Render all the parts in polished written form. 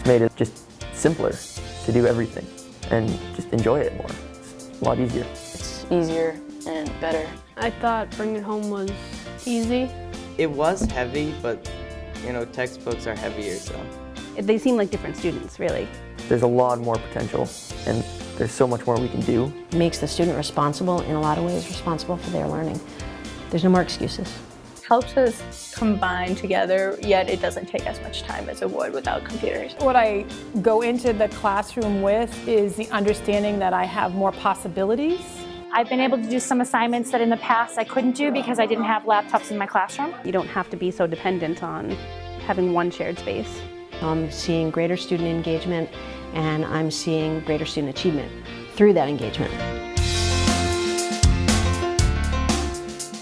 It's made it just simpler to do everything and just enjoy it more. It's a lot easier. It's easier and better. I thought bringing it home was easy. It was heavy, but textbooks are heavier, so. They seem like different students, really. There's a lot more potential, and there's so much more we can do. It makes the student responsible, in a lot of ways, responsible for their learning. There's no more excuses. Helps us combine together, yet it doesn't take as much time as it would without computers. What I go into the classroom with is the understanding that I have more possibilities. I've been able to do some assignments that in the past I couldn't do because I didn't have laptops in my classroom. You don't have to be so dependent on having one shared space. I'm seeing greater student engagement, and I'm seeing greater student achievement through that engagement.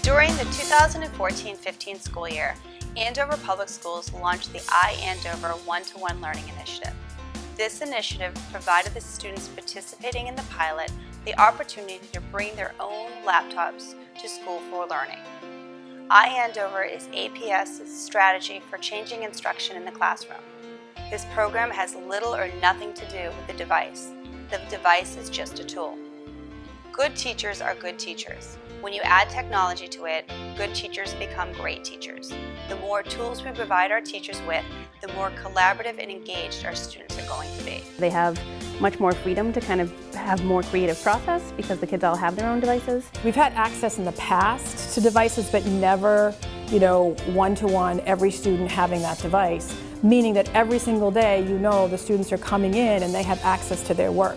During the 2014-15 school year, Andover Public Schools launched the iAndover one-to-one learning initiative. This initiative provided the students participating in the pilot the opportunity to bring their own laptops to school for learning. iAndover is APS's strategy for changing instruction in the classroom. This program has little or nothing to do with the device. The device is just a tool. Good teachers are good teachers. When you add technology to it, good teachers become great teachers. The more tools we provide our teachers with, the more collaborative and engaged our students are going to be. They have much more freedom to kind of have more creative process because the kids all have their own devices. We've had access in the past to devices, but never, one-to-one, every student having that device, meaning that every single day, the students are coming in and they have access to their work.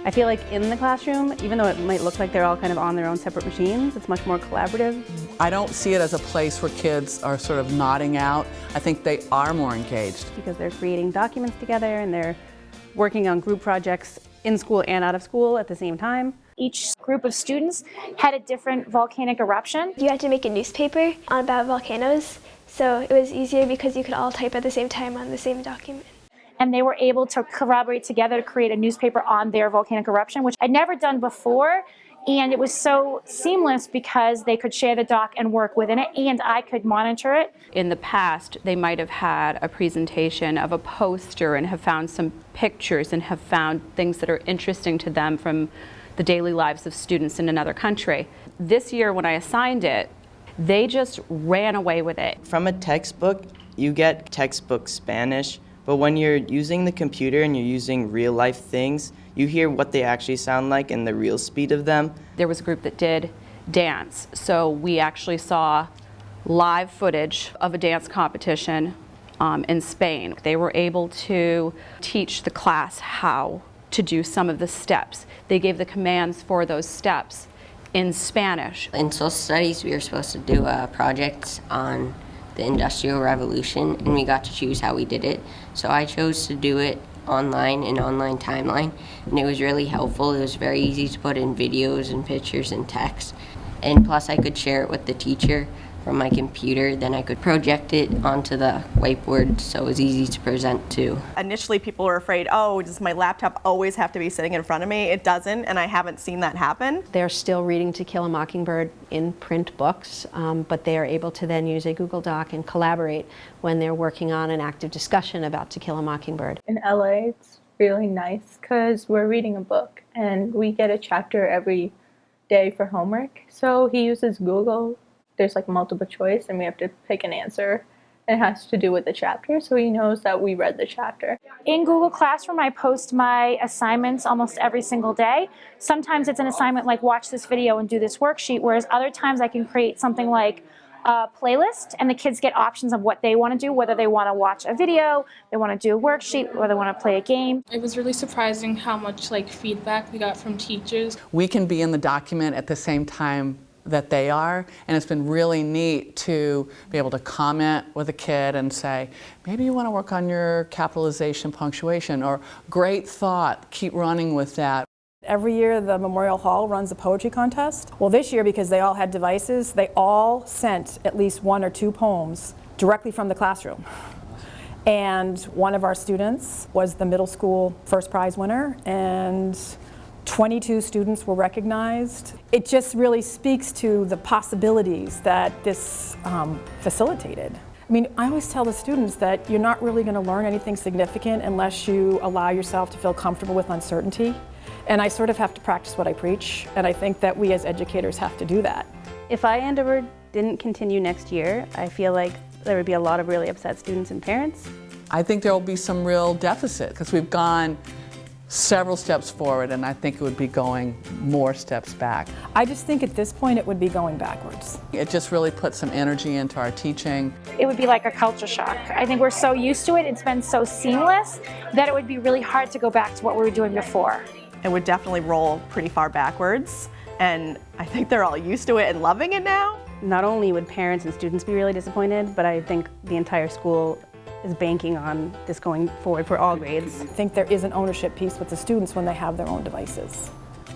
I feel like in the classroom, even though it might look like they're all kind of on their own separate machines, it's much more collaborative. I don't see it as a place where kids are sort of nodding out. I think they are more engaged. Because they're creating documents together and they're working on group projects in school and out of school at the same time. Each group of students had a different volcanic eruption. You had to make a newspaper about volcanoes, so it was easier because you could all type at the same time on the same document. And they were able to collaborate together to create a newspaper on their volcanic eruption, which I'd never done before. And it was so seamless because they could share the doc and work within it, and I could monitor it. In the past, they might have had a presentation of a poster and have found some pictures and have found things that are interesting to them from the daily lives of students in another country. This year, when I assigned it, they just ran away with it. From a textbook, you get textbook Spanish, but when you're using the computer and you're using real life things, you hear what they actually sound like and the real speed of them. There was a group that did dance, so we actually saw live footage of a dance competition in Spain. They were able to teach the class how to do some of the steps. They gave the commands for those steps in Spanish. In social studies, we were supposed to do a project on the Industrial Revolution, and we got to choose how we did it. So I chose to do it online, in online timeline, and it was really helpful. It was very easy to put in videos and pictures and text, and plus I could share it with the teacher from my computer. Then I could project it onto the whiteboard, so it was easy to present to. Initially people were afraid, oh, does my laptop always have to be sitting in front of me? It doesn't, and I haven't seen that happen. They're still reading To Kill a Mockingbird in print books, but they are able to then use a Google Doc and collaborate when they're working on an active discussion about To Kill a Mockingbird. In LA, it's really nice because we're reading a book and we get a chapter every day for homework. So he uses Google. There's like multiple choice and we have to pick an answer. It has to do with the chapter, so he knows that we read the chapter. In Google Classroom, I post my assignments almost every single day. Sometimes it's an assignment like watch this video and do this worksheet, whereas other times I can create something like a playlist and the kids get options of what they want to do, whether they want to watch a video, they want to do a worksheet, or they want to play a game. It was really surprising how much feedback we got from teachers. We can be in the document at the same time that they are, and it's been really neat to be able to comment with a kid and say, maybe you want to work on your capitalization, punctuation, or great thought, keep running with that. Every year the Memorial Hall runs a poetry contest. Well, this year, because they all had devices, they all sent at least 1 or 2 poems directly from the classroom. And one of our students was the middle school first prize winner, and 22 students were recognized. It just really speaks to the possibilities that this facilitated. mean, I always tell the students that you're not really going to learn anything significant unless you allow yourself to feel comfortable with uncertainty. And I sort of have to practice what I preach, and I think that we as educators have to do that. If iAndover didn't continue next year, I feel like there would be a lot of really upset students and parents. I think there will be some real deficit because we've gone several steps forward, and I think it would be going more steps back. I just think at this point it would be going backwards. It just really put some energy into our teaching. It would be like a culture shock. I think we're so used to it, it's been so seamless, that it would be really hard to go back to what we were doing before. It would definitely roll pretty far backwards, and I think they're all used to it and loving it now. Not only would parents and students be really disappointed, but I think the entire school is banking on this going forward for all grades. I think there is an ownership piece with the students when they have their own devices.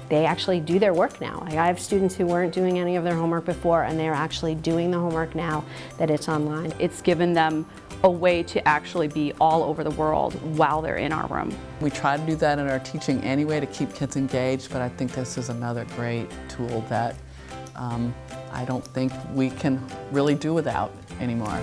They actually do their work now. I have students who weren't doing any of their homework before, and they're actually doing the homework now that it's online. It's given them a way to actually be all over the world while they're in our room. We try to do that in our teaching anyway to keep kids engaged, but I think this is another great tool that I don't think we can really do without anymore.